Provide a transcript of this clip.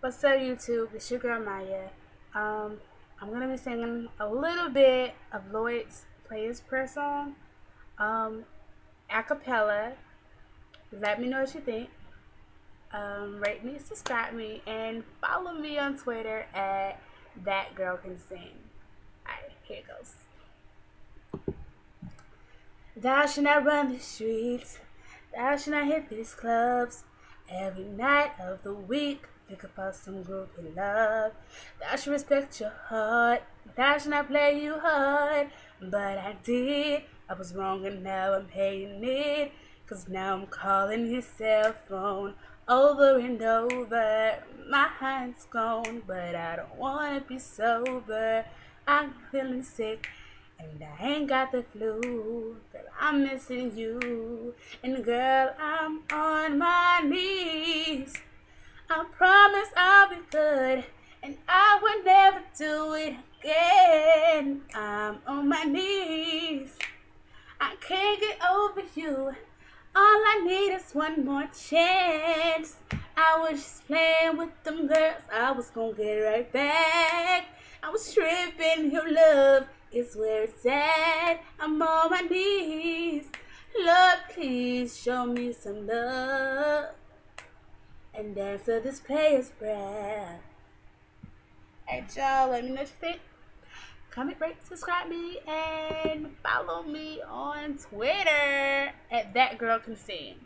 What's up, YouTube? It's your girl Maya. I'm gonna be singing a little bit of Lloyd's Players Prayer song, a cappella. Let me know what you think. Rate me, subscribe me, and follow me on Twitter at That Girl Can Sing. Alright, here it goes. Thou shalt not run the streets. Thou shalt not hit these clubs every night of the week. Think about some groupie love. Thou should respect your heart. Thou should not play you hard. But I did. I was wrong and now I'm paying it. Cause now I'm calling his cell phone over and over. My hand's gone, but I don't wanna be sober. I'm feeling sick. And I ain't got the flu, girl, I'm missing you. And girl, I'm on my knees. I promise I'll be good, and I will never do it again. I'm on my knees. I can't get over you. All I need is one more chance. I was just playing with them girls. I was gonna get right back. I was tripping. Your love is where it's at. I'm on my knees. Lord, please show me some love and answer this player's prayer. Hey y'all, let me know what you think. Comment, rate, subscribe me, and follow me on Twitter at That Girl Can Sing.